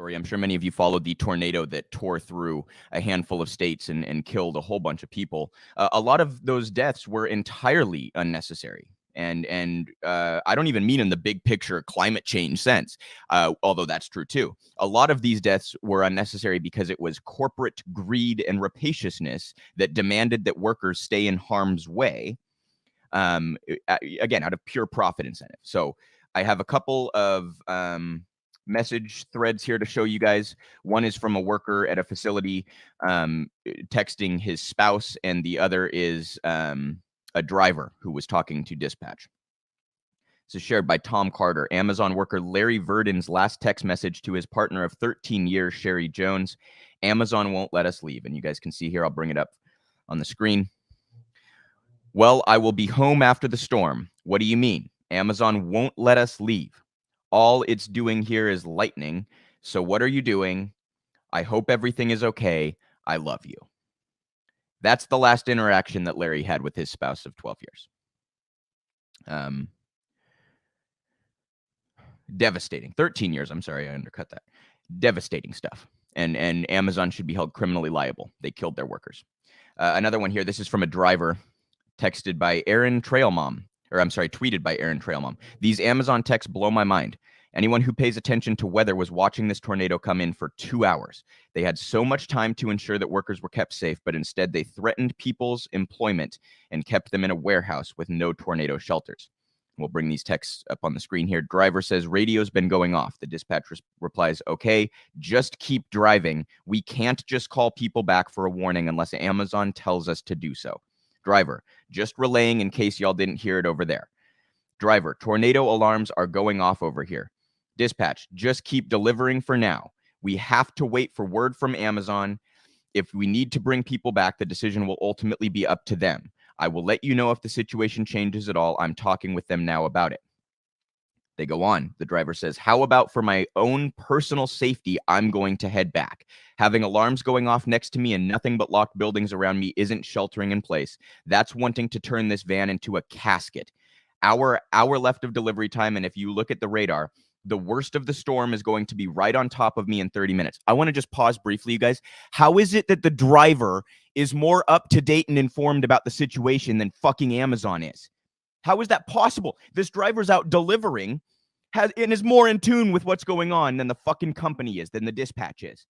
story. I'm sure many of you followed the tornado that tore through a handful of states and killed a whole bunch of people. A lot of those deaths were entirely unnecessary. And I don't even mean in the big picture climate change sense, although that's true too. A lot of these deaths were unnecessary because it was corporate greed and rapaciousness that demanded that workers stay in harm's way, again, out of pure profit incentive. So I have a couple of message threads here to show you guys. One is from a worker at a facility texting his spouse, and the other is a driver who was talking to dispatch. This is shared by Tom Carter. Amazon worker Larry Verdon's last text message to his partner of 13 years, Sherry Jones. Amazon won't let us leave. And you guys can see here, I'll bring it up on the screen. Well, I will be home after the storm. What do you mean? Amazon won't let us leave. All it's doing here is lightning. So what are you doing? I hope everything is okay. I love you. That's the last interaction that Larry had with his spouse of 12 years. Devastating. 13 years. I'm sorry, I undercut that. Devastating stuff. And Amazon should be held criminally liable. They killed their workers. Another one here. This is from a driver texted by Aaron Trailmom. Or I'm sorry, tweeted by Aaron Trailmom. These Amazon texts blow my mind. Anyone who pays attention to weather was watching this tornado come in for 2 hours. They had so much time to ensure that workers were kept safe, but instead they threatened people's employment and kept them in a warehouse with no tornado shelters. We'll bring these texts up on the screen here. Driver says, radio's been going off. The dispatch replies, okay, just keep driving. We can't just call people back for a warning unless Amazon tells us to do so. Driver, just relaying in case y'all didn't hear it over there. Driver, tornado alarms are going off over here. Dispatch, just keep delivering for now. We have to wait for word from Amazon. If we need to bring people back, the decision will ultimately be up to them. I will let you know if the situation changes at all. I'm talking with them now about it. They go on. The driver says, how about for my own personal safety, I'm going to head back. Having alarms going off next to me and nothing but locked buildings around me isn't sheltering in place. That's wanting to turn this van into a casket. Hour left of delivery time, and if you look at the radar, the worst of the storm is going to be right on top of me in 30 minutes. I want to just pause briefly, you guys. How is it that the driver is more up to date and informed about the situation than fucking Amazon is? How is that possible? This driver's out delivering and is more in tune with what's going on than the fucking company is, than the dispatch is.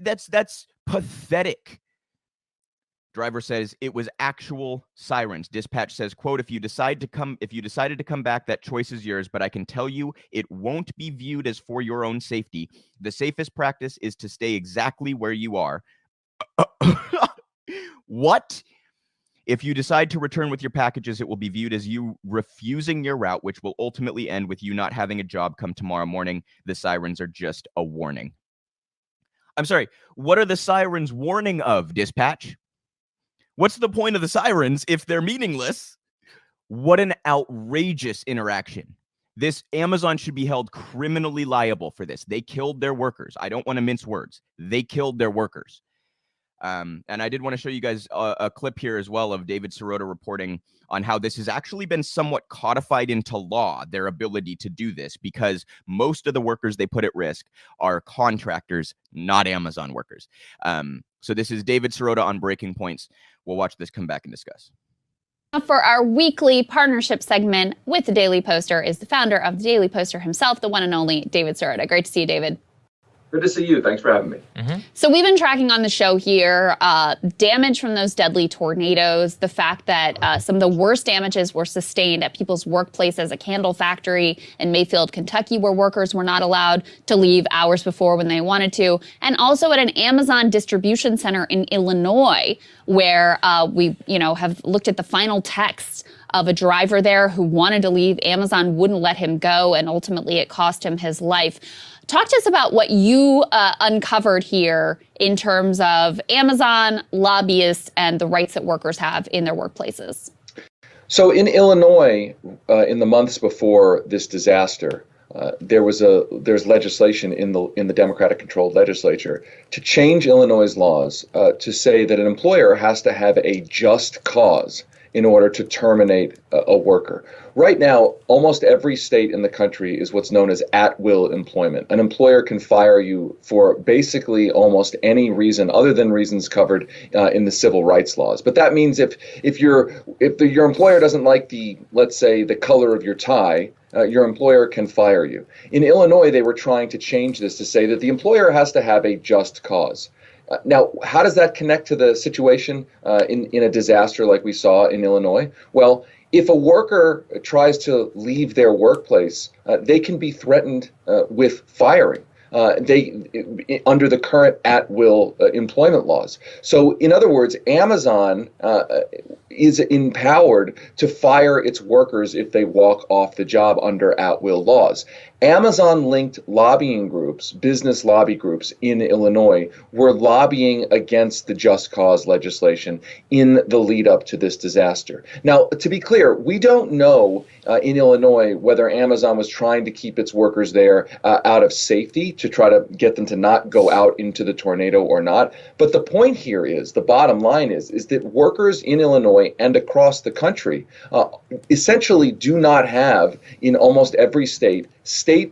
That's pathetic. Driver says it was actual sirens. Dispatch says, quote, if you decided to come back, that choice is yours, but I can tell you it won't be viewed as for your own safety. The safest practice is to stay exactly where you are. What? If you decide to return with your packages, it will be viewed as you refusing your route, which will ultimately end with you not having a job come tomorrow morning. The sirens are just a warning. I'm sorry, what are the sirens warning of, dispatch? What's the point of the sirens if they're meaningless? What an outrageous interaction. This Amazon should be held criminally liable for this. They killed their workers. I don't want to mince words. They killed their workers. And I did want to show you guys a clip here as well of David Sirota reporting on how this has actually been somewhat codified into law, their ability to do this, because most of the workers they put at risk are contractors, not Amazon workers. So this is David Sirota on Breaking Points. We'll watch this, come back and discuss. For our weekly partnership segment with the Daily Poster is the founder of the Daily Poster himself, the one and only David Sirota. Great to see you, David. Good to see you. Thanks for having me. Mm-hmm. So we've been tracking on the show here damage from those deadly tornadoes, the fact that some of the worst damages were sustained at people's workplaces, a candle factory in Mayfield, Kentucky, where workers were not allowed to leave hours before when they wanted to, and also at an Amazon distribution center in Illinois, where we have looked at the final text of a driver there who wanted to leave. Amazon wouldn't let him go, and ultimately it cost him his life. Talk to us about what you uncovered here in terms of Amazon, lobbyists, and the rights that workers have in their workplaces. So in Illinois, in the months before this disaster, there's legislation in the Democratic-controlled legislature to change Illinois' laws to say that an employer has to have a just cause in order to terminate a worker. Right now, almost every state in the country is what's known as at-will employment. An employer can fire you for basically almost any reason other than reasons covered in the civil rights laws. But that means if your employer doesn't like let's say, the color of your tie, your employer can fire you. In Illinois, they were trying to change this to say that the employer has to have a just cause. Now, how does that connect to the situation in a disaster like we saw in Illinois? Well, if a worker tries to leave their workplace, they can be threatened with firing. Under the current at-will employment laws. So, in other words, Amazon is empowered to fire its workers if they walk off the job under at-will laws. Amazon-linked lobbying groups, business lobby groups in Illinois, were lobbying against the just cause legislation in the lead up to this disaster. Now, to be clear, we don't know in Illinois whether Amazon was trying to keep its workers there out of safety to try to get them to not go out into the tornado or not. But the point here is, the bottom line is that workers in Illinois and across the country essentially do not have, in almost every state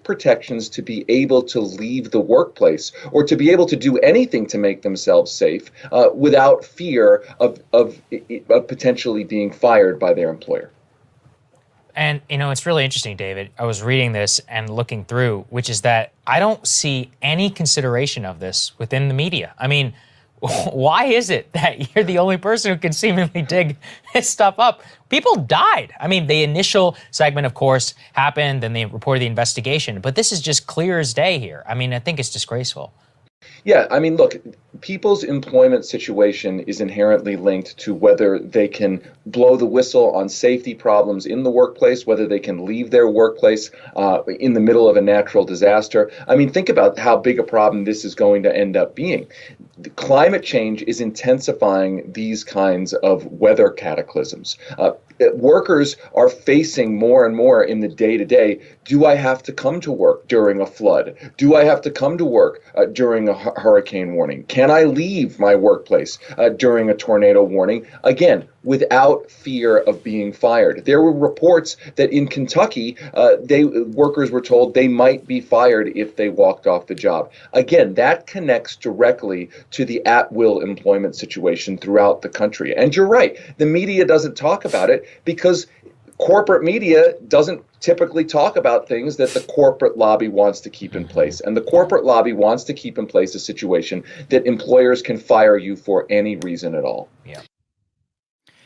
protections to be able to leave the workplace or to be able to do anything to make themselves safe without fear of potentially being fired by their employer. And, it's really interesting, David. I was reading this and looking through, which is that I don't see any consideration of this within the media. I mean, why is it that you're the only person who can seemingly dig this stuff up? People died. I mean, the initial segment, of course, happened, then they reported the investigation, but this is just clear as day here. I mean, I think it's disgraceful. Yeah, I mean, look, people's employment situation is inherently linked to whether they can blow the whistle on safety problems in the workplace, whether they can leave their workplace in the middle of a natural disaster. I mean, think about how big a problem this is going to end up being. The climate change is intensifying these kinds of weather cataclysms. Workers are facing more and more in the day-to-day. Do I have to come to work during a flood? Do I have to come to work during a hurricane warning? Can I leave my workplace during a tornado warning? Again, without fear of being fired. There were reports that in Kentucky, workers were told they might be fired if they walked off the job. Again, that connects directly to the at-will employment situation throughout the country. And you're right, the media doesn't talk about it because corporate media doesn't typically talk about things that the corporate lobby wants to keep in place. And the corporate lobby wants to keep in place a situation that employers can fire you for any reason at all. Yeah.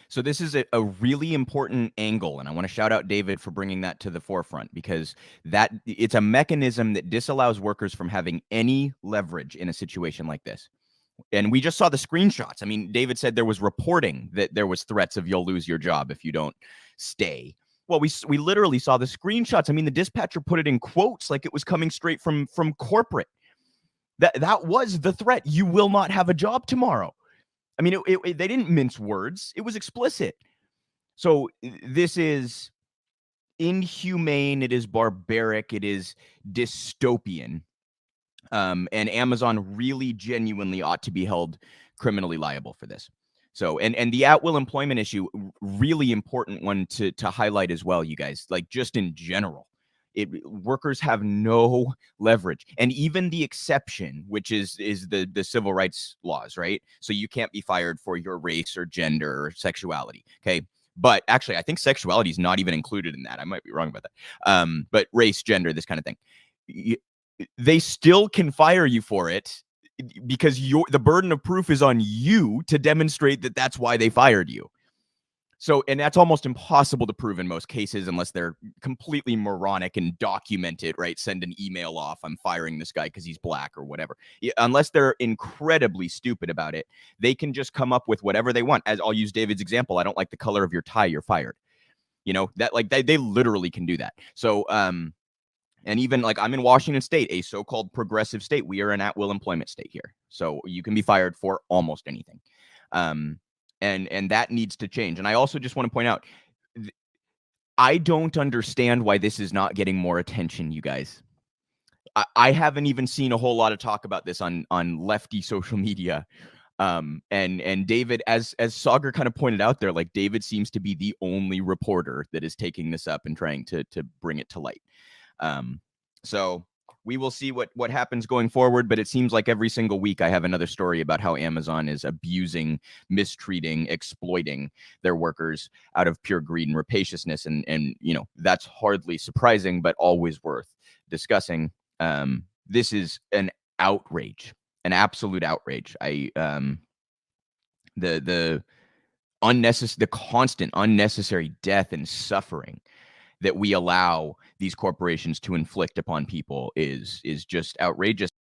So this is a really important angle, and I want to shout out David for bringing that to the forefront, because that it's a mechanism that disallows workers from having any leverage in a situation like this. And we just saw the screenshots. I mean, David said there was reporting that there was threats of you'll lose your job if you don't stay. Well, we literally saw the screenshots. I mean, the dispatcher put it in quotes like it was coming straight from corporate. That was the threat. You will not have a job tomorrow. I mean, they didn't mince words. It was explicit. So this is inhumane. It is barbaric. It is dystopian. And Amazon really genuinely ought to be held criminally liable for this. So, and the at-will employment issue, really important one to highlight as well, you guys, like just in general. Workers have no leverage. And even the exception, which is the civil rights laws, right? So you can't be fired for your race or gender or sexuality, okay? But actually, I think sexuality is not even included in that. I might be wrong about that. But race, gender, this kind of thing. They still can fire you for it because the burden of proof is on you to demonstrate that that's why they fired you. So, and that's almost impossible to prove in most cases unless they're completely moronic and document it, right? Send an email off, I'm firing this guy because he's black or whatever. Unless they're incredibly stupid about it, they can just come up with whatever they want. As I'll use David's example, I don't like the color of your tie, you're fired. You know, that like they literally can do that. So, and even like I'm in Washington State, a so-called progressive state. We are an at-will employment state here. So you can be fired for almost anything. And that needs to change. And I also just want to point out, I don't understand why this is not getting more attention, you guys. I haven't even seen a whole lot of talk about this on lefty social media. And David, as Saagar kind of pointed out there, like David seems to be the only reporter that is taking this up and trying to bring it to light. So we will see what happens going forward, but it seems like every single week I have another story about how Amazon is abusing, mistreating, exploiting their workers out of pure greed and rapaciousness. And you know, that's hardly surprising, but always worth discussing. This is an outrage, an absolute outrage. The constant unnecessary death and suffering that we allow these corporations to inflict upon people is just outrageous.